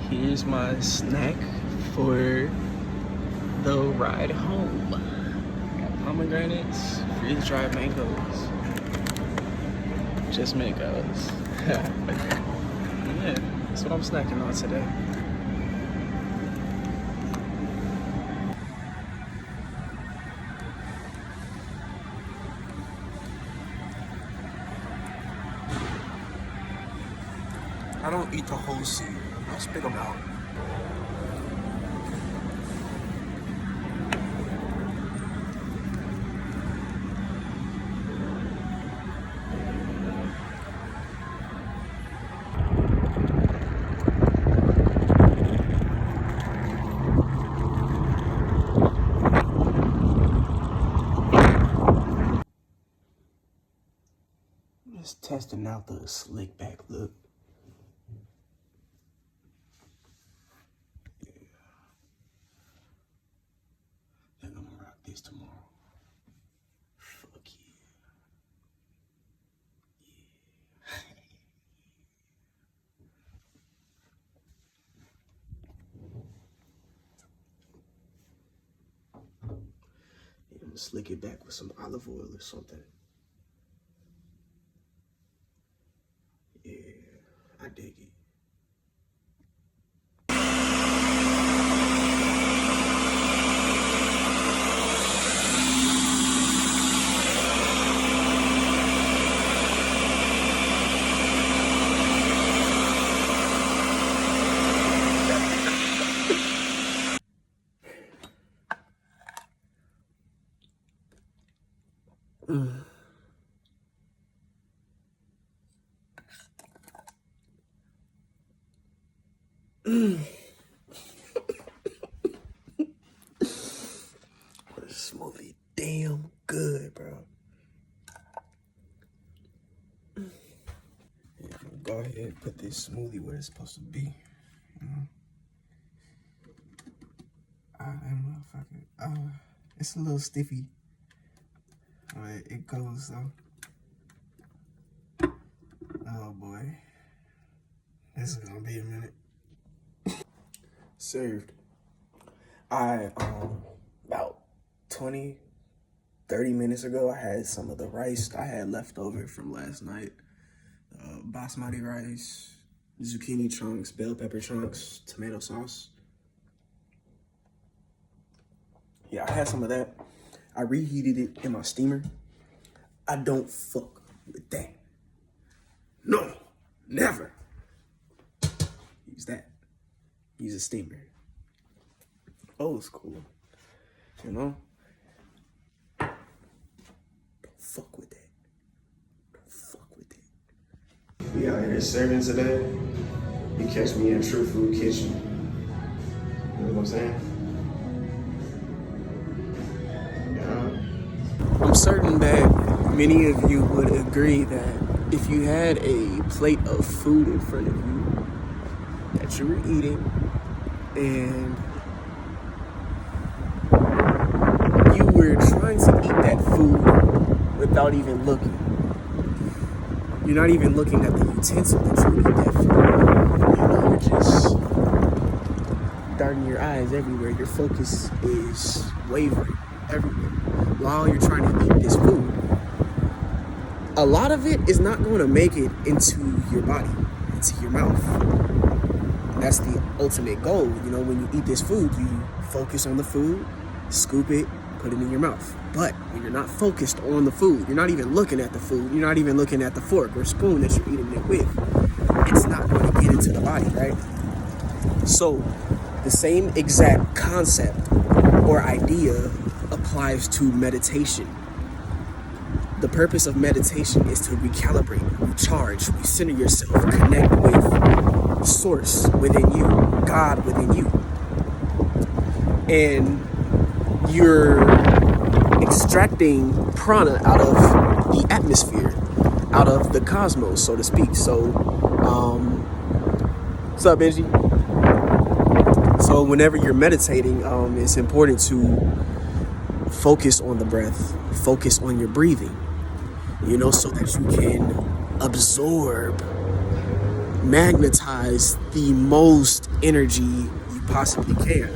Here's my snack for the ride home. Got pomegranates, freeze-dried mangoes. Just mangoes. Yeah, that's what I'm snacking on today. I don't eat the whole seed. I spit them out. Just testing out the slick back look. Then I'm gonna rock this tomorrow. Fuck yeah. I'm gonna slick it back with some olive oil or something. Yeah, I dig it. This smoothie damn good, bro. Yeah, go ahead and put this smoothie where it's supposed to be. Motherfucker. It's a little stiffy, but it goes though. Oh boy, this is gonna be a minute. Served. I about 20, 30 minutes ago, I had some of the rice I had left over from last night. Basmati rice, zucchini chunks, bell pepper chunks, tomato sauce. Yeah, I had some of that. I reheated it in my steamer. I don't fuck with that. No, never. Use that. Use a steamer. Old school. You know? Don't fuck with that. Don't fuck with that. We out here serving today. You catch me in True Food Kitchen. You know what I'm saying? I'm certain that many of you would agree that if you had a plate of food in front of you that you were eating and you were trying to eat that food without even looking, you're not even looking at the utensil that you eat that food. You know, you're just darting your eyes everywhere. Your focus is wavering everywhere while you're trying to eat this food. A lot of it is not going to make it into your body, into your mouth. That's the ultimate goal. You know, when you eat this food, you focus on the food, scoop it, put it in your mouth. But when you're not focused on the food, you're not even looking at the food, you're not even looking at the fork or spoon that you're eating it with, it's not going to get into the body, right? So the same exact concept or idea applies to meditation. The purpose of meditation is to recalibrate, recharge, recenter yourself, connect with source within you, God within you. And you're extracting prana out of the atmosphere, out of the cosmos, so to speak. So, what's up, Benji? So whenever you're meditating, it's important to focus on the breath, focus on your breathing, you know, so that you can absorb magnetize the most energy you possibly can.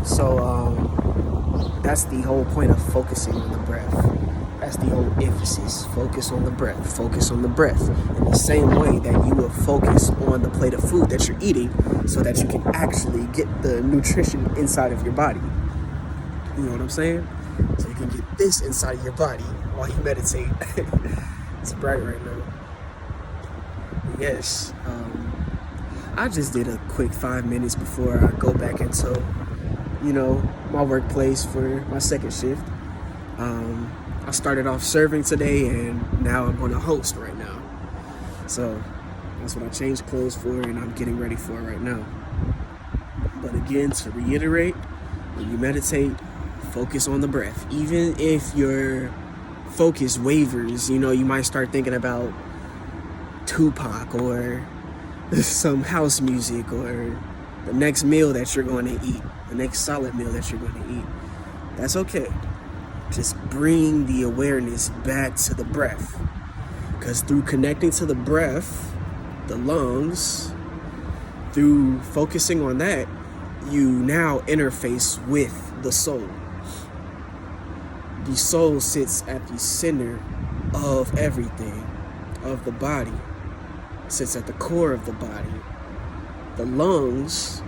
So that's the whole point of focusing on the breath. That's the whole emphasis. Focus on the breath. Focus on the breath. In the same way that you will focus on the plate of food that you're eating so that you can actually get the nutrition inside of your body. You know what I'm saying? So you can get this inside of your body while you meditate. It's bright right now. Yes. I just did a quick 5 minutes before I go back into, my workplace for my second shift. I started off serving today, and now I'm going to host right now. So that's what I changed clothes for, and I'm getting ready for right now. But again, to reiterate, when you meditate, focus on the breath. Even if your focus wavers, you might start thinking about Tupac or some house music or the next meal that you're going to eat, the next solid meal that you're going to eat. That's okay. Just bring the awareness back to the breath. Because through connecting to the breath, the lungs, through focusing on that, you now interface with the soul. The soul sits at the center of everything, of the body, sits at the core of the body. The lungs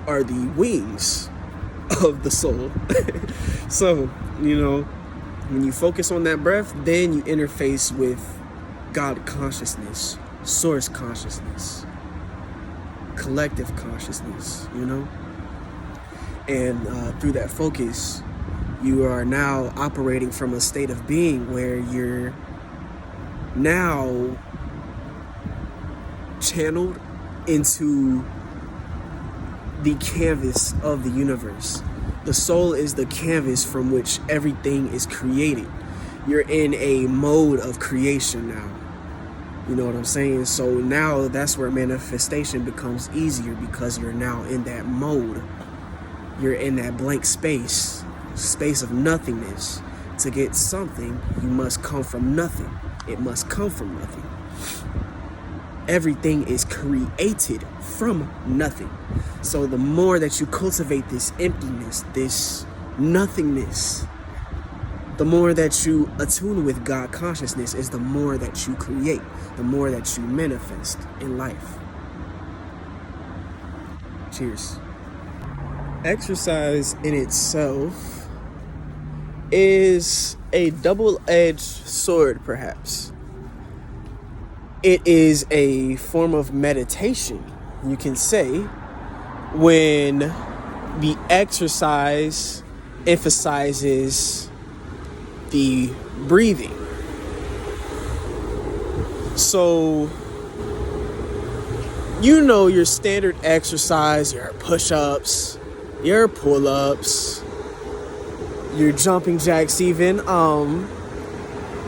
are the wings of the soul. So, when you focus on that breath, then you interface with God consciousness, source consciousness, collective consciousness, And through that focus, you are now operating from a state of being where you're now channeled into the canvas of the universe. The soul is the canvas from which everything is created. You're in a mode of creation now. You know what I'm saying? So now that's where manifestation becomes easier, because you're now in that mode. You're in that blank space of nothingness. To get something, you must come from nothing. It must come from nothing. Everything is created from nothing. So the more that you cultivate this emptiness, this nothingness, the more that you attune with God consciousness is the more that you create, the more that you manifest in life. Cheers. Exercise in itself is a double-edged sword, perhaps. It is a form of meditation, you can say, when the exercise emphasizes the breathing. So, your standard exercise, your push-ups, your pull-ups, your jumping jacks even,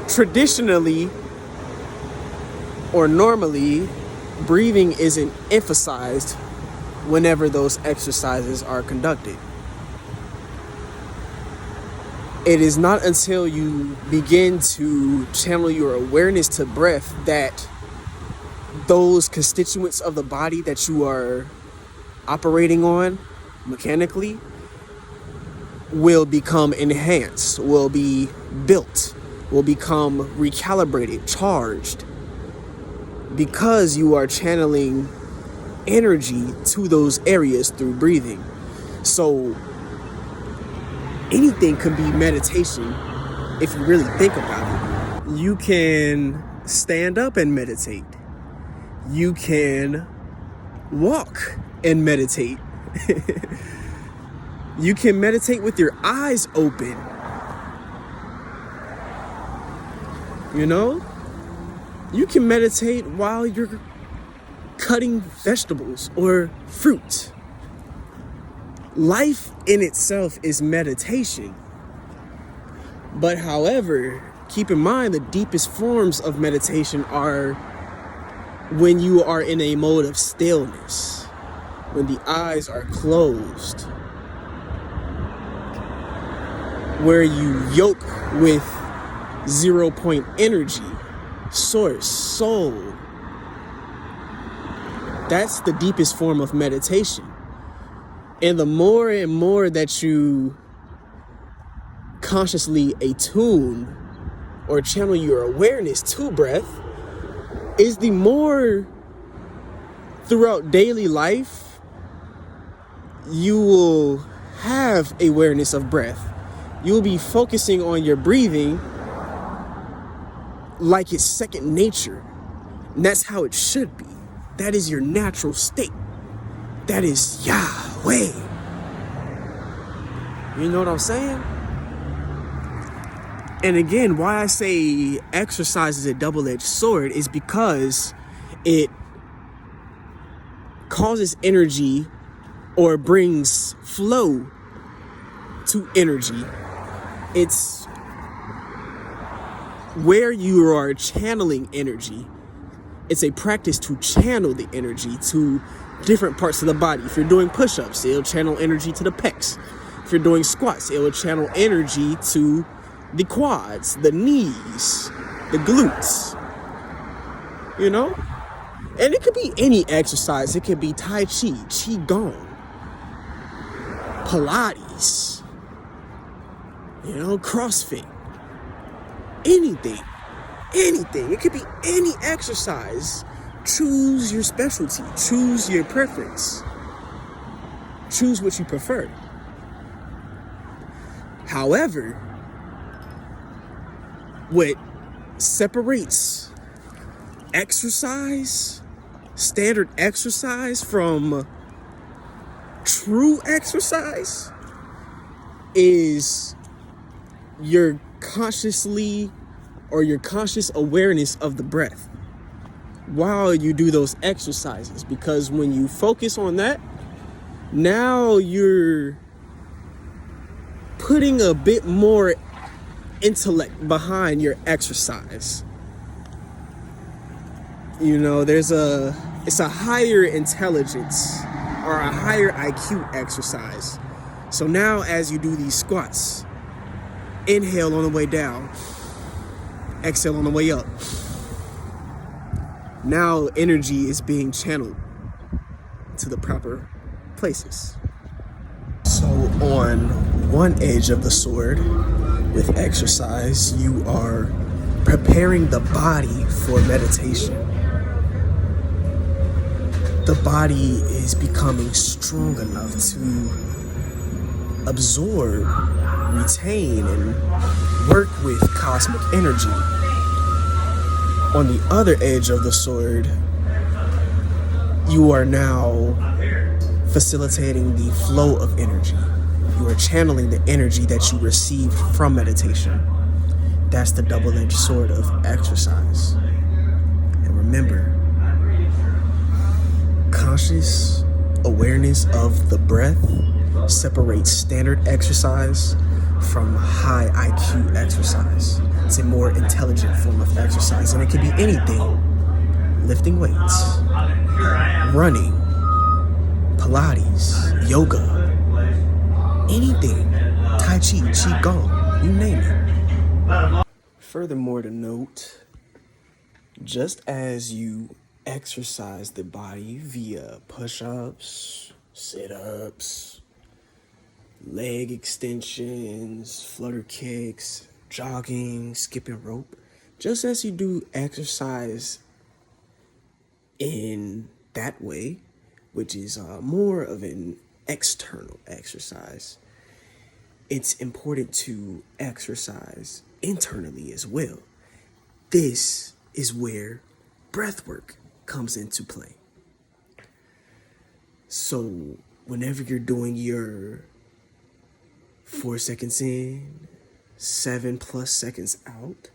traditionally or normally, breathing isn't emphasized whenever those exercises are conducted. It is not until you begin to channel your awareness to breath that those constituents of the body that you are operating on mechanically will become enhanced, will be built, will become recalibrated, charged, because you are channeling energy to those areas through breathing. So anything can be meditation if you really think about it. You can stand up and meditate. You can walk and meditate. You can meditate with your eyes open. You can meditate while you're cutting vegetables or fruit. Life in itself is meditation. But however, keep in mind the deepest forms of meditation are when you are in a mode of stillness, when the eyes are closed, where you yoke with 0 point energy, source, soul, That's the deepest form of meditation. And the more and more that you consciously attune or channel your awareness to breath, is the more throughout daily life you will have awareness of breath. You'll be focusing on your breathing like it's second nature. And that's how it should be. That is your natural state. That is Yahweh. You know what I'm saying? And again, why I say exercise is a double-edged sword is because it causes energy or brings flow to energy. It's where you are channeling energy. It's a practice to channel the energy to different parts of the body. If you're doing push-ups, it'll channel energy to the pecs. If you're doing squats, it will channel energy to the quads, the knees, the glutes. You know? And it could be any exercise. It could be Tai Chi, Qigong, Pilates, CrossFit. Anything. It could be any exercise. Choose your specialty. Choose your preference. Choose what you prefer. However, what separates exercise, standard exercise, from true exercise is your consciously or your conscious awareness of the breath while you do those exercises. Because when you focus on that, now you're putting a bit more intellect behind your exercise. It's a higher intelligence or a higher IQ exercise. So now as you do these squats, inhale on the way down, exhale on the way up. Now energy is being channeled to the proper places. So on one edge of the sword, with exercise, you are preparing the body for meditation. The body is becoming strong enough to absorb, retain, and work with cosmic energy. On the other edge of the sword, you are now facilitating the flow of energy. You are channeling the energy that you received from meditation. That's the double-edged sword of exercise. And remember, conscious awareness of the breath separates standard exercise from high IQ exercise. It's a more intelligent form of exercise, and it can be anything. Lifting weights, running, Pilates, yoga, anything, Tai Chi, Qigong, you name it. Furthermore to note, just as you exercise the body via push-ups, sit-ups, leg extensions, flutter kicks, jogging, skipping rope, just as you do exercise in that way, which is more of an external exercise, it's important to exercise internally as well. This is where breath work comes into play. So whenever you're doing your 4 seconds in, 7+ seconds out,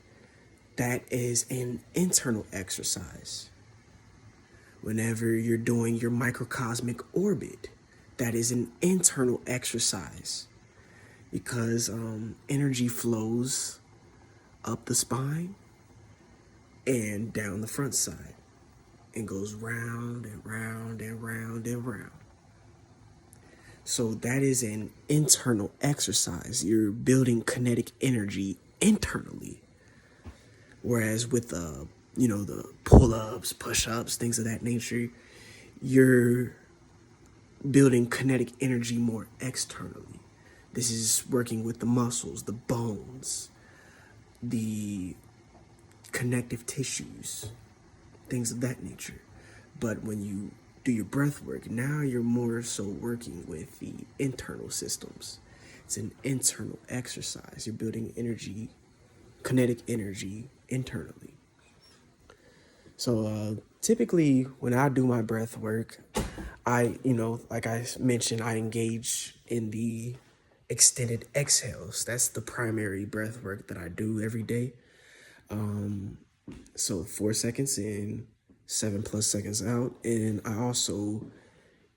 that is an internal exercise. Whenever you're doing your microcosmic orbit, that is an internal exercise, because energy flows up the spine and down the front side and goes round and round and round and round. So that is an internal exercise. You're building kinetic energy internally. Whereas with the pull-ups, push-ups, things of that nature, you're building kinetic energy more externally. This is working with the muscles, the bones, the connective tissues, things of that nature. But when you do your breath work, now you're more so working with the internal systems. It's an internal exercise. You're building energy, kinetic energy internally. So typically when I do my breath work, like I mentioned, I engage in the extended exhales. That's the primary breath work that I do every day. So 4 seconds in, 7+ seconds out. And I also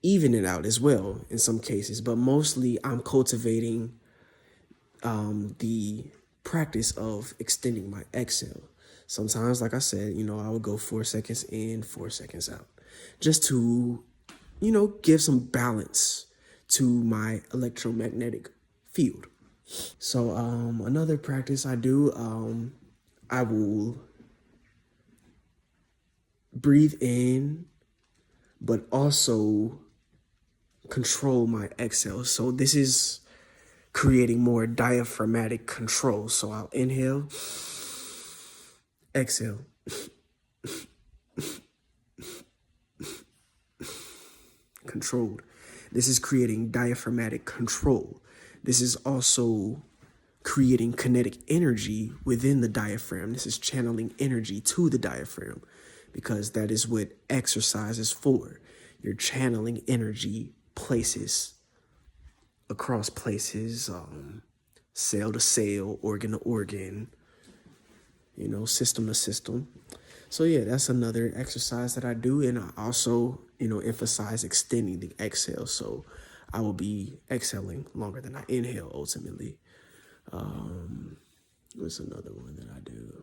even it out as well in some cases, but mostly I'm cultivating the practice of extending my exhale. Sometimes, like I said, I would go 4 seconds in, 4 seconds out, just to, give some balance to my electromagnetic field. So another practice I do, I will breathe in, but also control my exhale. So this is creating more diaphragmatic control. So I'll inhale, exhale, controlled. This is creating diaphragmatic control. This is also creating kinetic energy within the diaphragm. This is channeling energy to the diaphragm because that is what exercise is for. You're channeling energy places, across places, cell to cell, organ to organ, system to system. So yeah, that's another exercise that I do. And I also, emphasize extending the exhale. So I will be exhaling longer than I inhale ultimately. What's another one that I do?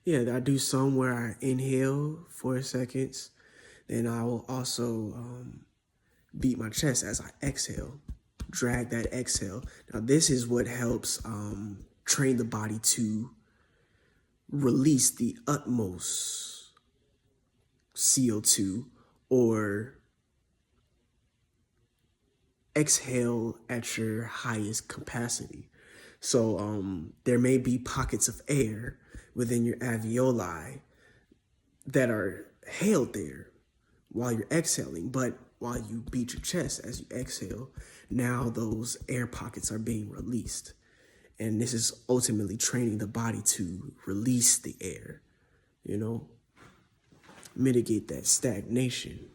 Yeah, I do some where I inhale 4 seconds. Then I will also beat my chest as I exhale, drag that exhale. Now, this is what helps train the body to release the utmost CO2 or exhale at your highest capacity. So there may be pockets of air within your alveoli that are held there while you're exhaling, but while you beat your chest as you exhale, now those air pockets are being released. And this is ultimately training the body to release the air, mitigate that stagnation.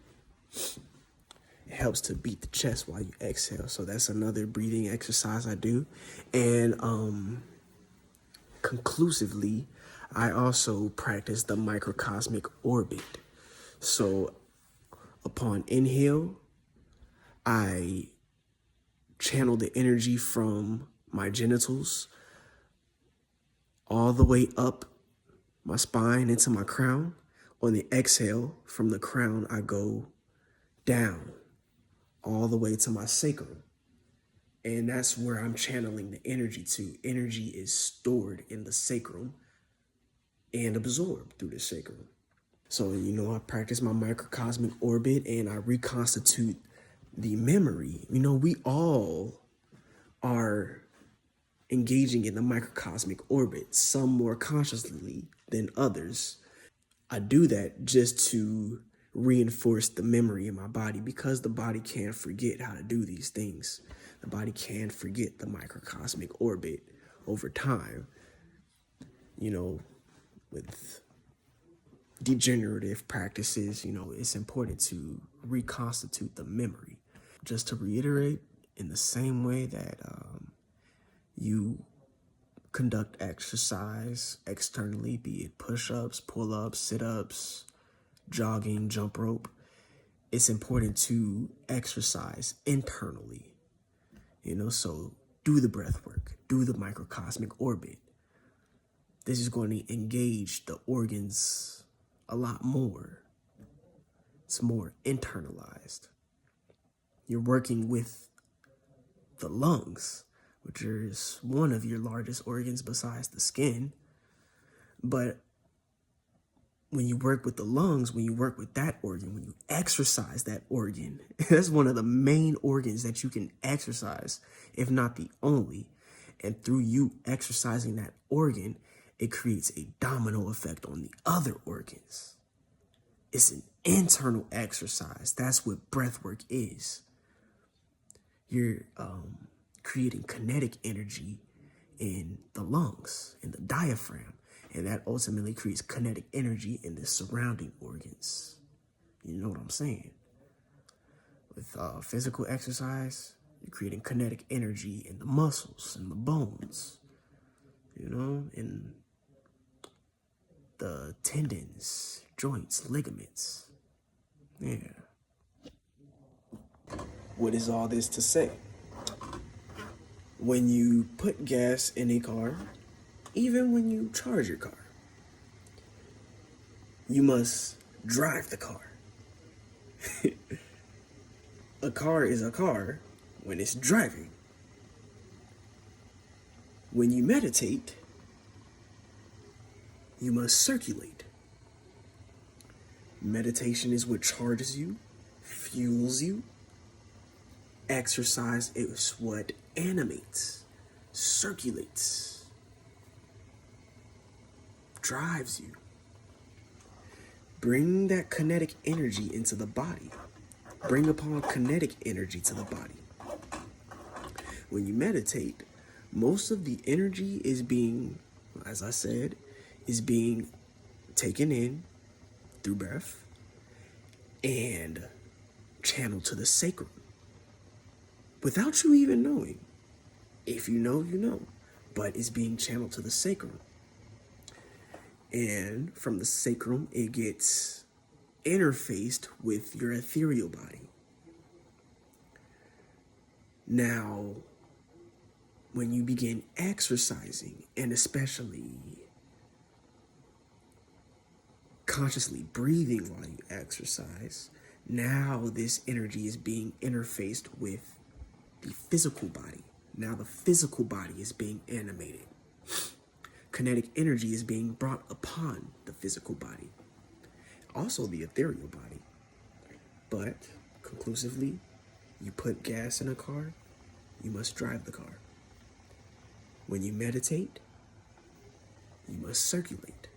It helps to beat the chest while you exhale. So that's another breathing exercise I do. And conclusively, I also practice the microcosmic orbit. So upon inhale, I channel the energy from my genitals all the way up my spine into my crown. On the exhale, from the crown, I go down all the way to my sacrum. And that's where I'm channeling the energy to. Energy is stored in the sacrum and absorbed through the sacrum. So, I practice my microcosmic orbit and I reconstitute the memory. We all are engaging in the microcosmic orbit, some more consciously than others. I do that just to reinforce the memory in my body because the body can't forget how to do these things. The body can forget the microcosmic orbit over time, with degenerative practices, it's important to reconstitute the memory. Just to reiterate, in the same way that you conduct exercise externally, be it push-ups, pull-ups, sit-ups, jogging, jump rope, it's important to exercise internally, so do the breath work, do the microcosmic orbit. This is going to engage the organs a lot more. It's more internalized. You're working with the lungs, which is one of your largest organs besides the skin. But when you work with the lungs, when you work with that organ, when you exercise that organ, that's one of the main organs that you can exercise, if not the only. And through you exercising that organ, it creates a domino effect on the other organs. It's an internal exercise. That's what breath work is. You're creating kinetic energy in the lungs, in the diaphragm, and that ultimately creates kinetic energy in the surrounding organs. You know what I'm saying? With physical exercise, you're creating kinetic energy in the muscles, in the bones, you know, in the tendons, joints, ligaments. Yeah. What is all this to say? When you put gas in a car, even when you charge your car, you must drive the car. A car is a car when it's driving. When you meditate, you must circulate. Meditation is what charges you, fuels you. Exercise is what animates, circulates, drives you. Bring that kinetic energy into the body. Bring upon kinetic energy to the body. When you meditate, most of the energy is being, as I said, is being taken in through breath and channeled to the sacrum without you even knowing. If you know, you know, but it's being channeled to the sacrum. And from the sacrum, it gets interfaced with your ethereal body. Now, when you begin exercising, and especially consciously breathing while you exercise, now this energy is being interfaced with the physical body. Now the physical body is being animated. Kinetic energy is being brought upon the physical body. Also the ethereal body. But conclusively, you put gas in a car, you must drive the car. When you meditate, you must circulate.